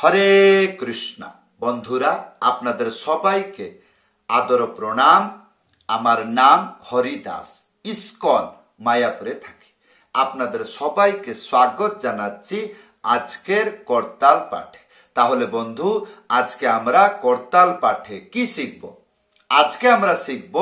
হরে কৃষ্ণ। বন্ধুরা, আপনাদের সবাইকে আদর প্রণাম। আমার নাম হরিদাস, ইস্কন মায়াপুরে থাকি। আপনাদের সবাইকে স্বাগত জানাচ্ছি আজকের করতাল পাঠে। তাহলে বন্ধু, আজকে আমরা করতাল পাঠে কি শিখব? আজকে আমরা শিখব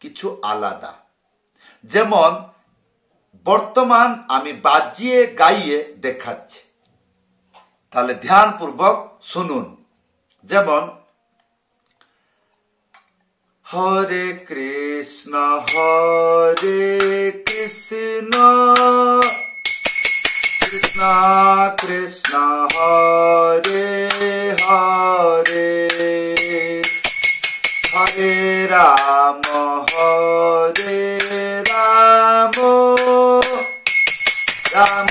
কিছু আলাদা। যেমন বর্তমান আমি বাজিয়ে গাইয়ে দেখাচ্ছি, তাহলে ধ্যানপূর্বক শুনুন। যেমন হরে কৃষ্ণ কৃষ্ণ কৃষ্ণ হরে হরে, হরে রাম রাম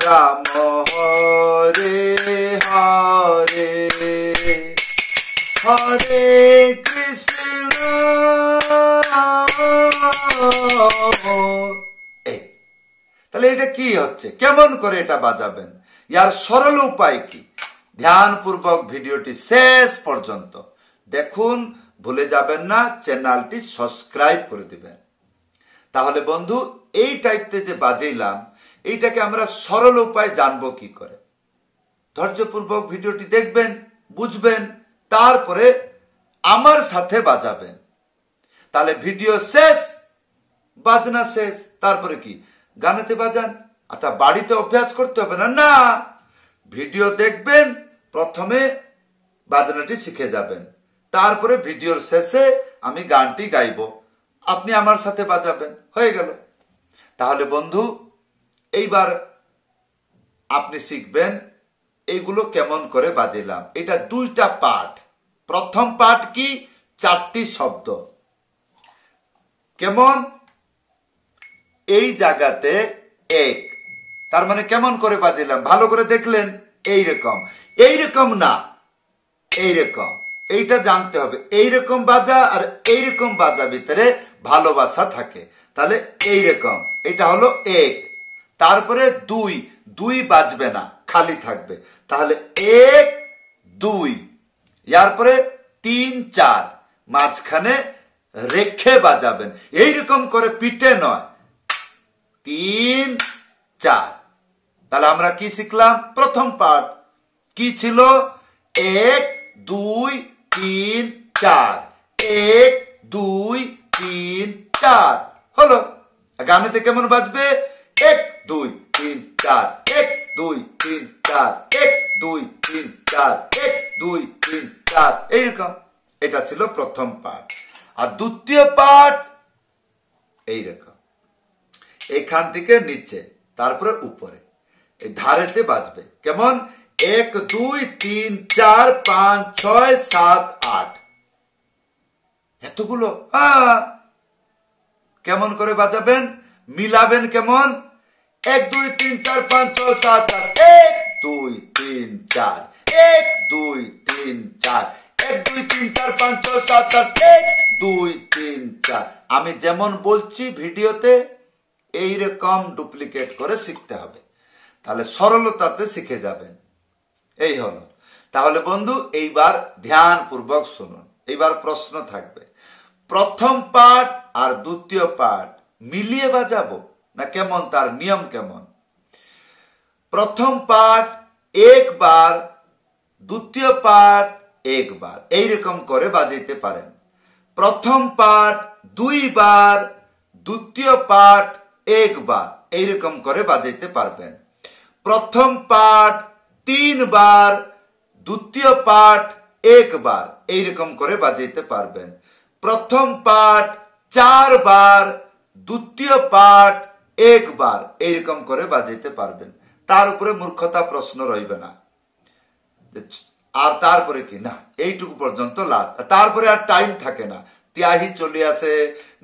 রাম হরে হরে, হরে কৃষ্ণ। তাহলে এটা কি হচ্ছে? কেমন করে এটা বাজাবেন? ইয়ার সরল উপায় কি? ধ্যানপূর্বক ভিডিওটি শেষ পর্যন্ত দেখুন। ভুলে যাবেন না চ্যানেলটি সাবস্ক্রাইব করে দিবেন। তাহলে বন্ধু, এই টাইপতে যে বাজাইলাম, এইটাকে আমরা সরল উপায় জানবো কি করে? ধৈর্যপূর্বক ভিডিওটি দেখবেন, বুঝবেন, তারপরে আমার সাথে বাজাবেন। তাহলে ভিডিও শেষ, বাজনা শেষ, তারপরে কি গানেতে বাজান? আচ্ছা, বাড়িতে অভ্যাস করতে হবে না, না, ভিডিও দেখবেন, প্রথমে বাজনাটি শিখে যাবেন, তারপরে ভিডিওর শেষে আমি গানটি গাইব, আপনি আমার সাথে বাজাবেন, হয়ে গেল। তাহলে বন্ধু, এইবার আপনি শিখবেন এইগুলো কেমন করে বাজাইলাম। এটা দুইটা পাঠ। প্রথম পাঠ কি? 4টি শব্দ। কেমন? এই জায়গাতে এক, তার মানে কেমন করে বাজাইলাম? ভালো করে দেখলেন? এইরকম, এইরকম না, এইরকম। এইটা জানতে হবে। এইরকম বাজা আর এইরকম বাজা ভিতরে ভালোবাসা থাকে। তাহলে এইরকম, এটা হলো এক। তারপরে দুই, দুই বাজবে না, খালি থাকবে। তাহলে এক দুই। এরপরে 3 4, মাঝখানে রেখে বাজাবেন, এইরকম করে পিটে নয়। 3 4। তাহলে আমরা কি শিখলাম? প্রথম পাঠ কি ছিল? 1 2 3 4, 1 2 3 4 হলো। গানেতে কেমন বাজবে? 1 2 3 4, 1 2 3 4, 1 2 3 4, 1 2 3 4, এইরকম। এটা ছিল প্রথম পাঠ। আর দ্বিতীয় পাঠ এইরকম, এখান থেকে নিচে, তারপরে উপরে, এই ধারেতে বাজবে। কেমন? 1 2 3 4 5 6 7 8, এতগুলো। কেমন করে বাজাবেন? মিলাবেন কেমন? 1 2 3 4 5 6 7 8, 1 2 3 4, 1 2 3 4, 1 2 3 4 5 6 7 8, 1 2 3 4। আমি যেমন বলছি ভিডিওতে এইরকম ডুপ্লিকেট করে শিখতে হবে, তাহলে সরলতাতে শিখে যাবেন। এই হলো। তাহলে বন্ধু, এইবার ধ্যান পূর্বক শুনুন। এইবার প্রশ্ন থাকবে, প্রথম পাঠ আর দ্বিতীয় পাঠ মিলিয়ে বাজাবো না কেমন? তার নিয়ম কেমন? প্রথম পাঠ একবার, দ্বিতীয় পাঠ একবার, এইরকম করে বাজাইতে পারেন। প্রথম পাঠ 2 বার, দ্বিতীয় পাঠ 1 বার, এইরকম করে বাজাইতে পারবেন। প্রথম পাঠ 3 বার, দ্বিতীয় পাঠ 1 বার, এইরকম করে বাজাইতে পারবেন। প্রথম পাঠ 4 বার, দ্বিতীয় পাঠ 1 বার, এইরকম করে বাজাইতে পারবেন। তার উপরে মূর্খতা প্রশ্ন রইবে না। আর তারপরে কি না, এইটুকু পর্যন্ত লাস্ট। তারপরে আর টাইম থাকে না, তিয়াহি চলে আসে,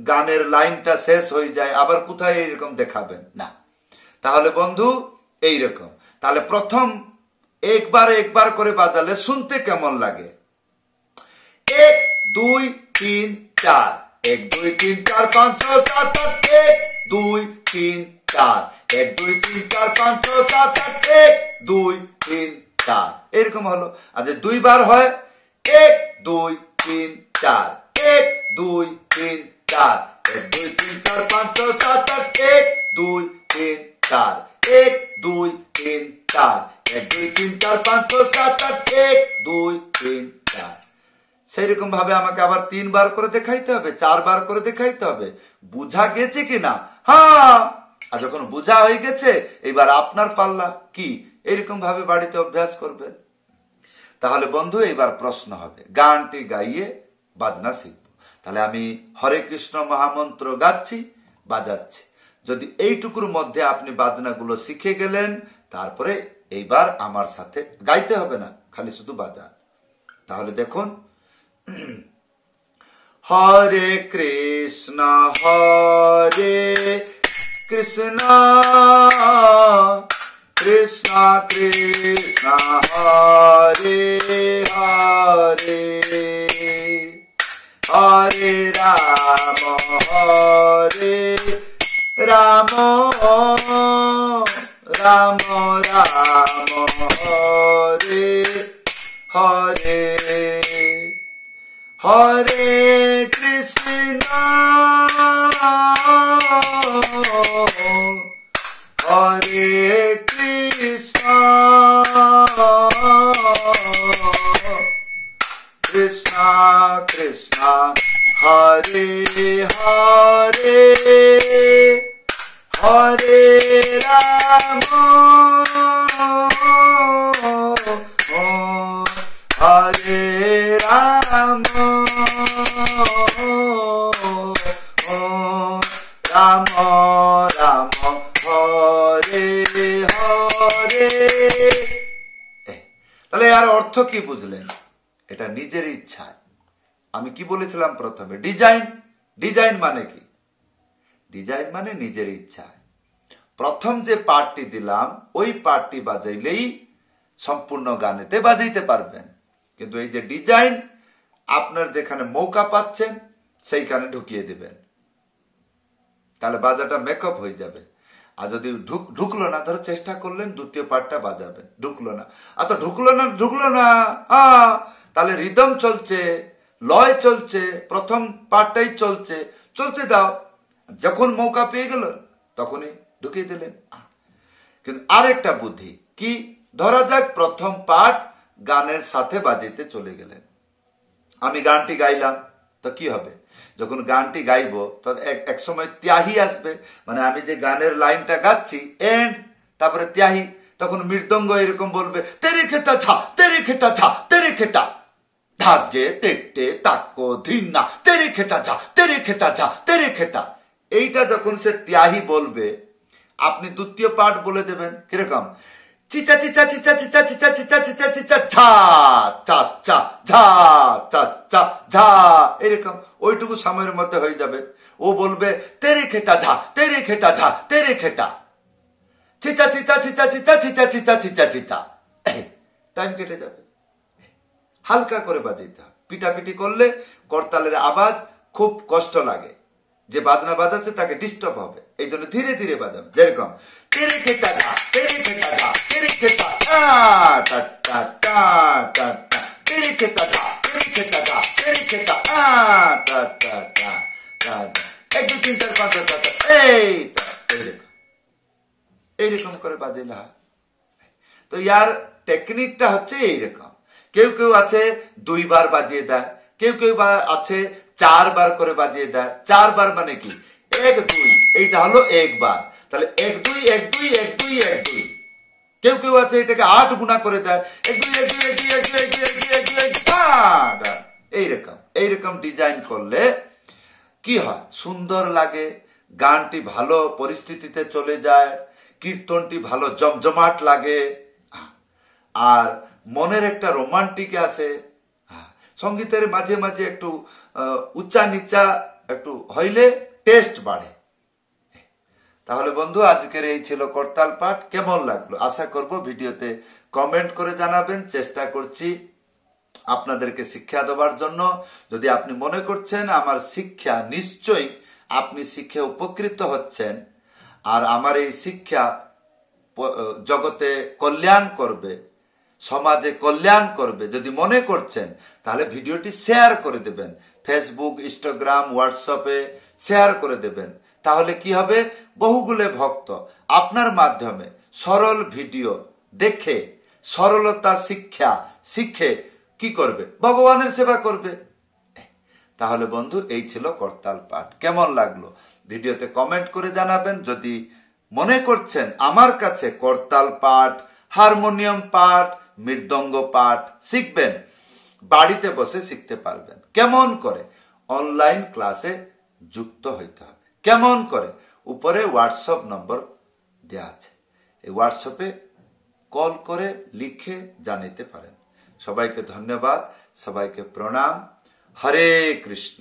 গানের লাইনটা শেষ হয়ে যায়, আবার কোথায় এইরকম দেখাবেন না। তাহলে বন্ধু এইরকম। তাহলে প্রথম একবার একবার করে বাজালে শুনতে কেমন লাগে? 1 2 3 4, 1 2 3 4 5 6 7 8, 1 2 3 4, 1 2 3 4 5 6 7 8, 1 2 3 4 এরকম হলো। আর যে 2 বার হয় 1 2 3 4 1 2 3 4 1 2 3 4 5 6 7 8 1 2 3 4 1 2 3 4 1 2 3 4 5 6 7 8 1 2 3 4 সেই রকম ভাবে আমাকে আবার 3 বার করে দেখাইতে হবে, 4 বার করে দেখাইতে হবে। বুঝা গেছে কিনা? হ্যাঁ। আর যখন বুঝা হয়ে গেছে এবার আপনার পাল্লা কি এরকম ভাবে বাড়িতে অভ্যাস করবেন। তাহলে বন্ধু এবার প্রশ্ন হবে, গানটি গাইয়ে বাজনা শিখব। তাহলে আমি হরে কৃষ্ণ মহামন্ত্র গাচ্ছি, বাজাচ্ছি। যদি এইটুকুর মধ্যে আপনি বাজনাগুলো শিখে গেলেন, তারপরে এইবার আমার সাথে গাইতে হবে না, খালি শুধু বাজান। তাহলে দেখুন, হরে কৃষ্ণ কৃষ্ণ কৃষ্ণ কৃষ্ণ হরে হরে হরে রাম রাম রাম রাম হরে হরে হরে কৃষ্ণ হরে কৃষ্ণ কৃষ্ণ কৃষ্ণ হরে হরে হরে রাম হরে রাম রাম রাম হরে হরে। তাহলে আর অর্থ কি বুঝলেন? এটা নিজের ইচ্ছায়। আমি কি বলেছিলাম প্রথমে? ডিজাইন। ডিজাইন মানে কি? ডিজাইন মানে নিজের ইচ্ছায়। প্রথম যে পার্টটি দিলাম ওই পার্টটি বাজাইলেই সম্পূর্ণ গানেতে বাজাইতে পারবেন। কিন্তু এই যে ডিজাইন, আপনার যেখানে মৌকা পাচ্ছেন সেইখানে ঢুকিয়ে দিবেন, তাহলে বাজাটা মেকআপ হয়ে যাবে। আর যদি ঢুকলো না, ধরো চেষ্টা করলেন দ্বিতীয় পার্টটা বাজাবেন, ঢুকলো না, ঢুকলো না, তাহলে রিদম চলছে, লয় চলছে, প্রথম পার্টটাই চলছে, চলতে দাও। যখন মৌকা পেয়ে গেল তখনই ঢুকিয়ে দিলেন। কিন্তু আরেকটা বুদ্ধি কি, ধরা যাক প্রথম পার্ট গানের সাথে বাজাইতে চলে গেলেন, আমি গানটি গাইলাম, তো কি হবে? যখন গানটি গাইবো তো এক সময় ত্যাহি আসবে, মানে আমি যে গানের লাইনটা গাচ্ছি এন্ড, তারপরে ত্যাহি, তখন মৃদঙ্গ এরকম বলবে তেরে খেটা ছা তেরে খেটা ছা তেরে খেটা ধাগে তেটে তাকো ধিন্না তেরে খেটা ছা তেরে খেটা ছা তেরে খেটা। এইটা যখন সে ত্যাহি বলবে, আপনি দ্বিতীয় পার্ট বলে দেবেন কিরকম, চিচা চিচা চিচা চিচা চিচা চিচা চিচা চিচা ঝা চা চা ঝা চা চা ঝা, এরকম ওইটুকু সময়ের মধ্যে হয়ে যাবে। ও বলবে তেরে খেটা ঝা তেরে খেটা ঝা তেরে খেটা চিচা চিচা চিচা চিচা চিচা চিচা চিচা চিচা, টাইম কেটে যাবে। হালকা করে বাজাইতে হবে, পিটাপিটি করলে করতালের আওয়াজ খুব কষ্ট লাগে, যে বাজনা বাজাচ্ছে তাকে ডিস্টার্ব হবে, এই জন্য ধীরে ধীরে বাজাবে। যেরকম তেরে খেটা ঝা তেরে খেটা ঝা তেরে খেটা টা টা টা টা টা টা তেরে খেটা ঝা তেরে খেটা ঝা তেরে খেটা টা টা টা টা টা 1 2 3 4 5 6 7 এইরকম করে বাজাইলে হয়। তো ইয়ার টেকনিকটা হচ্ছে এইরকম। কেউ কেউ আছে 2 বার বাজিয়ে দেয়, কেউ কেউ আছে 4 বার করে বাজিয়ে দেয়। 4 বার মানে কি, 1 2, এইটা হলো 1 বার, তাহলে 1 2 1 2 1 2 1 2। কেউ কেউ আছে এটাকে 8 গুণা করে দেয়, 1 2 1 2 1 2 1 2 1 2 1 2 1 2 এইরকম। এইরকম ডিজাইন করলে কি হয়, সুন্দর লাগে, গানটি ভালো পরিস্থিতিতে চলে যায়, কীর্তনটি ভালো জমজমাট লাগে, আর মনের একটা রোমান্টিক আসে। সঙ্গীতের মাঝে মাঝে একটু উচ্চা নিচা একটু হইলে টেস্ট বাড়ে। তাহলে বন্ধু, আজকের এই ছিল করতাল পাঠ। কেমন লাগলো আশা করব ভিডিওতে কমেন্ট করে জানাবেন। চেষ্টা করছি আপনাদেরকে শিক্ষা দেওয়ার জন্য। যদি আপনি মনে করছেন আমার শিক্ষা, নিশ্চয়ই আপনি শিখে উপকৃত হচ্ছেন, আর আমার এই শিক্ষা জগতে কল্যাণ করবে, সমাজে কল্যাণ করবে যদি মনে করছেন, তাহলে ভিডিওটি শেয়ার করে দেবেন। ফেসবুক, ইনস্টাগ্রাম, হোয়াটসঅ্যাপে শেয়ার করে দেবেন। তাহলে কি হবে, বহুগুলে ভক্ত আপনার মাধ্যমে সরল ভিডিও দেখে সরলতা শিখে কি করবে, ভগবানের সেবা করবে। তাহলে বন্ধু, এই ছিল করতাল পাঠ। কেমন লাগলো ভিডিওতে কমেন্ট করে জানাবেন। যদি মনে করছেন আমার কাছে করতাল পাঠ, হারমোনিয়াম পাঠ, মৃদঙ্গ পাঠ শিখবেন, বাড়িতে বসে শিখতে পারবেন। কেমন করে, অনলাইন ক্লাসে যুক্ত হইতে হবে। কেমন করে, উপরে হোয়াটসঅ্যাপ নম্বর দেওয়া আছে, এই হোয়াটসঅ্যাপে কল করে লিখে জানাইতে পারেন। সবাইকে ধন্যবাদ, সবাইকে প্রণাম। হরে কৃষ্ণ।